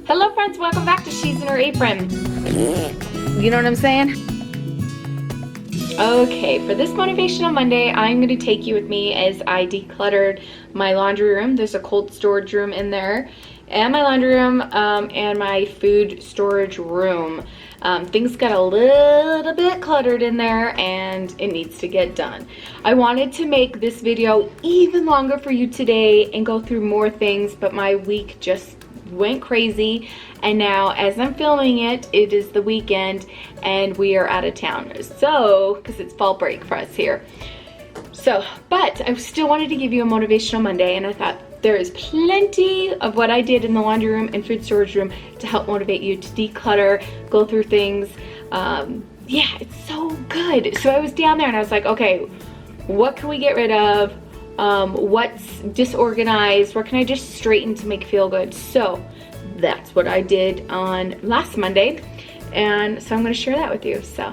Hello friends, welcome back to She's in Her Apron. You know what I'm saying? Okay, for this Motivational Monday, I'm going to take you with me as I decluttered my laundry room. There's a cold storage room in there, and my laundry room, and my food storage room. Things got a little bit cluttered in there and it needs to get done. I wanted to make this video even longer for you today and go through more things, but my week just went crazy, and now as I'm filming it, it is the weekend and we are out of town. So, because it's fall break for us here. So, but I still wanted to give you a Motivational Monday, and I thought there is plenty of what I did in the laundry room and food storage room to help motivate you to declutter, go through things. Yeah, it's so good. So I was down there and I was like, okay, what can we get rid of? What's disorganized? What can I just straighten to make feel good? So that's what I did on last Monday, and so I'm going to share that with you. So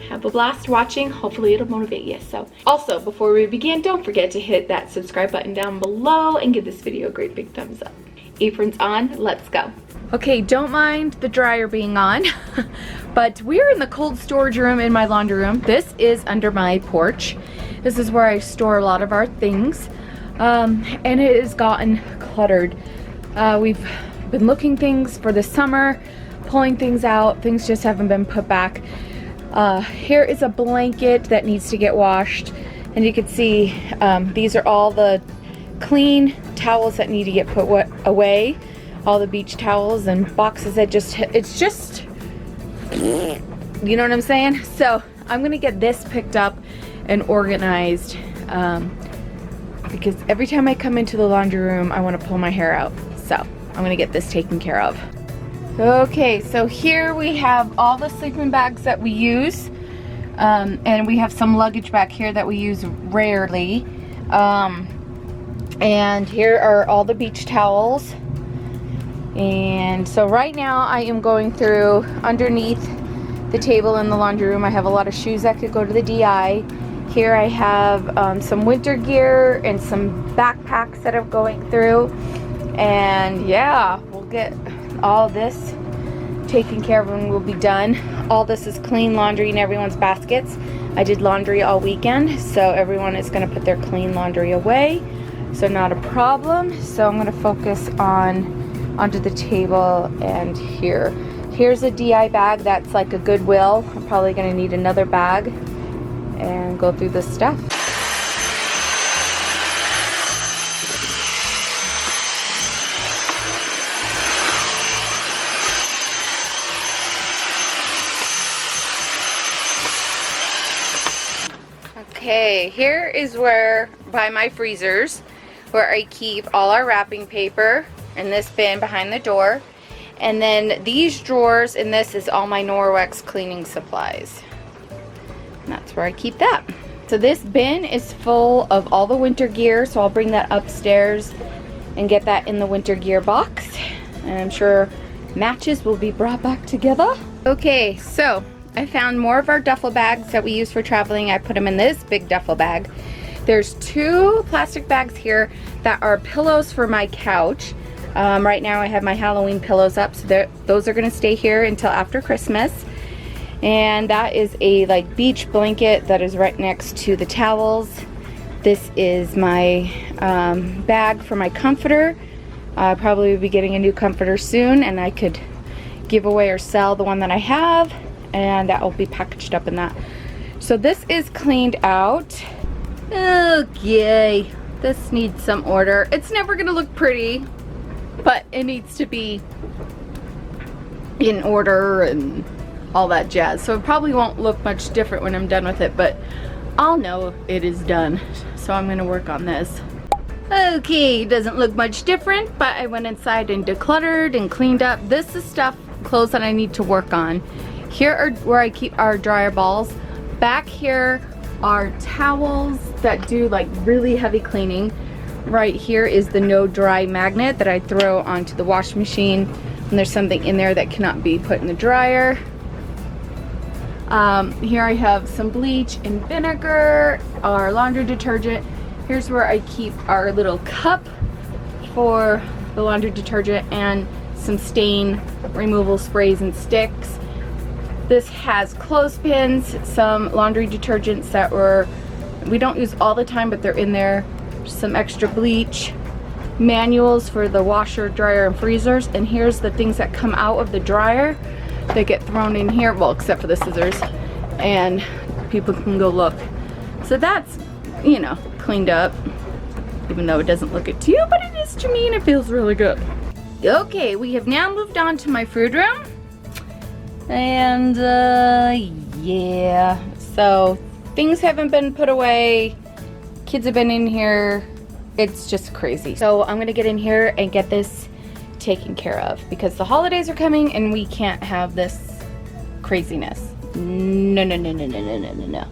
have a blast watching. Hopefully it'll motivate you. So also, before we begin, don't forget to hit that subscribe button down below and give this video a great big thumbs up. Apron's on, let's go. Okay, don't mind the dryer being on, but we're in the cold storage room in my laundry room. This is under my porch. This is where I store a lot of our things, and it has gotten cluttered. We've been looking things for the summer, pulling things out. Things just haven't been put back. Here is a blanket that needs to get washed, and you can see these are all the clean towels that need to get put away. All the beach towels and boxes that it's just, you know what I'm saying? So I'm gonna get this picked up and organized, because every time I come into the laundry room I want to pull my hair out. So I'm gonna get this taken care of. Okay, so here we have all the sleeping bags that we use, and we have some luggage back here that we use rarely, and here are all the beach towels. And so right now I am going through underneath the table in the laundry room. I have a lot of shoes that could go to the DI. Here I have some winter gear and some backpacks that I'm going through. And yeah, we'll get all this taken care of and we'll be done. All this is clean laundry in everyone's baskets. I did laundry all weekend, so everyone is going to put their clean laundry away. So not a problem. So I'm going to focus onto the table, and here's a DI bag that's like a Goodwill. I'm probably going to need another bag and go through this stuff. Okay, here is where, by my freezers, where I keep all our wrapping paper in this bin behind the door. And then these drawers, and this is all my Norwex cleaning supplies. And that's where I keep that. So this bin is full of all the winter gear, so I'll bring that upstairs and get that in the winter gear box. And I'm sure matches will be brought back together. Okay, so I found more of our duffel bags that we use for traveling. I put them in this big duffel bag. There's 2 plastic bags here that are pillows for my couch. Right now I have my Halloween pillows up, so those are going to stay here until after Christmas. And that is a like beach blanket that is right next to the towels. This is my bag for my comforter. I probably will be getting a new comforter soon, and I could give away or sell the one that I have, and that will be packaged up in that. So this is cleaned out. Okay, this needs some order. It's never gonna look pretty, but it needs to be in order and all that jazz. So it probably won't look much different when I'm done with it, but I'll know it is done. So I'm gonna work on this. Okay, doesn't look much different, but I went inside and decluttered and cleaned up. This is stuff, clothes that I need to work on. Here are where I keep our dryer balls. Back here are towels that do like really heavy cleaning. Right here is the no dry magnet that I throw onto the washing machine when there's something in there that cannot be put in the dryer. Here I have some bleach and vinegar, our laundry detergent. Here's where I keep our little cup for the laundry detergent and some stain removal sprays and sticks. This has clothespins, some laundry detergents that we don't use all the time, but they're in there, some extra bleach, manuals for the washer, dryer, and freezers, and here's the things that come out of the dryer. They get thrown in here, well, except for the scissors, and people can go look. So that's, you know, cleaned up, even though it doesn't look it to you, but it is to me, and it feels really good. Okay, we have now moved on to my food room, and yeah, so things haven't been put away, kids have been in here. It's just crazy. So I'm gonna get in here and get this taken care of because the holidays are coming and we can't have this craziness. No, no, no, no, no, no, no, no, no.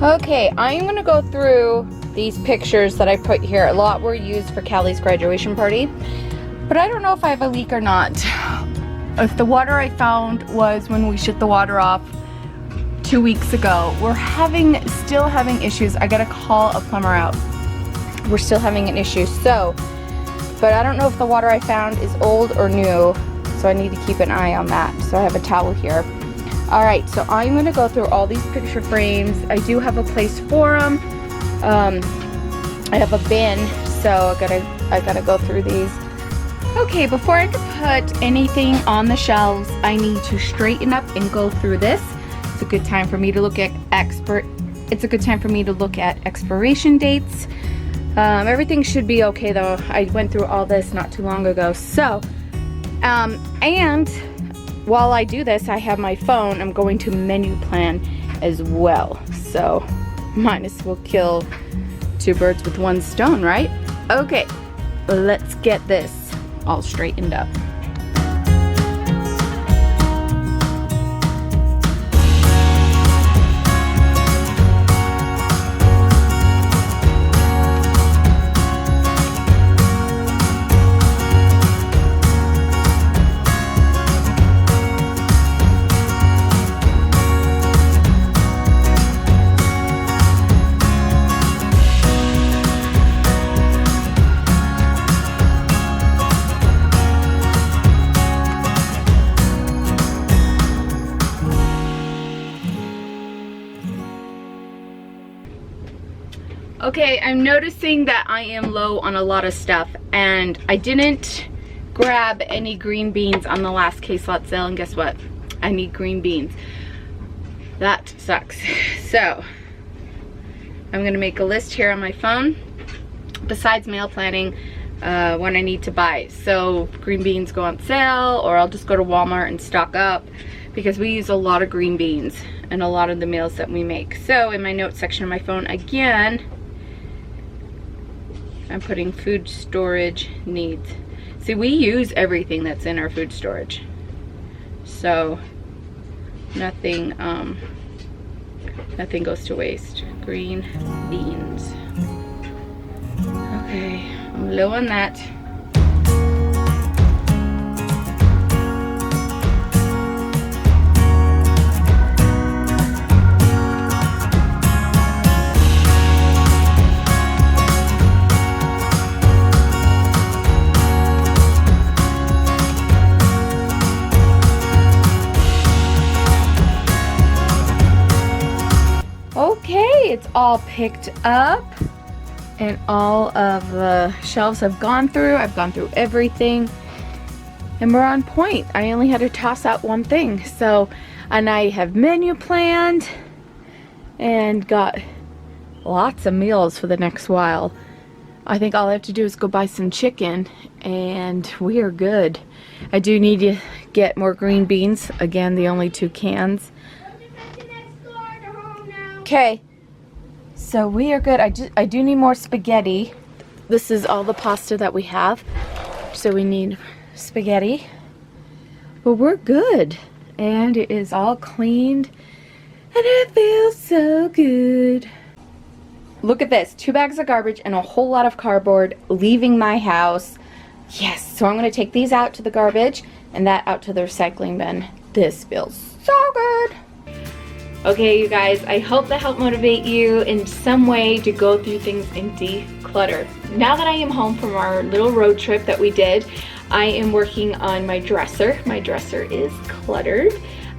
Okay, I'm gonna go through these pictures that I put here. A lot were used for Callie's graduation party, but I don't know if I have a leak or not. If the water I found was when we shut the water off 2 weeks ago. We're still having issues. I gotta call a plumber out. We're still having an issue, so, but I don't know if the water I found is old or new, so I need to keep an eye on that. So I have a towel here. Alright, so I'm going to go through all these picture frames. I do have a place for them. I have a bin, so I gotta go through these. Okay, before I can put anything on the shelves, I need to straighten up and go through this. It's a good time for me to look at expiration dates. Everything should be okay though. I went through all this not too long ago. So, and while I do this, I have my phone. I'm going to menu plan as well. So, might as well kill two birds with one stone, right? Okay, let's get this all straightened up. Okay, I'm noticing that I am low on a lot of stuff, and I didn't grab any green beans on the last K-Slot sale, and guess what? I need green beans. That sucks. So, I'm gonna make a list here on my phone, besides mail planning, when I need to buy. So, green beans go on sale, or I'll just go to Walmart and stock up, because we use a lot of green beans in a lot of the meals that we make. So, in my notes section of my phone, again, I'm putting food storage needs. See, we use everything that's in our food storage. So nothing nothing goes to waste. Green beans. Okay, I'm low on that. It's all picked up and all of the shelves have gone through. I've gone through everything and we're on point. I only had to toss out one thing. So And I have menu planned and got lots of meals for the next while. I think all I have to do is go buy some chicken and we are good. I do need to get more green beans. Again, the only 2 cans. Okay, so we are good. I do need more spaghetti. This is all the pasta that we have. So we need spaghetti. But we're good. And it is all cleaned. And it feels so good. Look at this. 2 bags of garbage and a whole lot of cardboard leaving my house. Yes, so I'm going to take these out to the garbage and that out to the recycling bin. This feels so good. Okay, you guys, I hope that helped motivate you in some way to go through things and declutter. Now that I am home from our little road trip that we did, I am working on my dresser. My dresser is cluttered.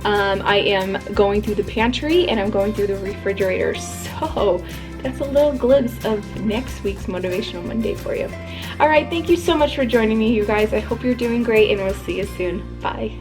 I am going through the pantry and I'm going through the refrigerator. So that's a little glimpse of next week's Motivational Monday for you. All right, thank you so much for joining me, you guys. I hope you're doing great and we'll see you soon. Bye.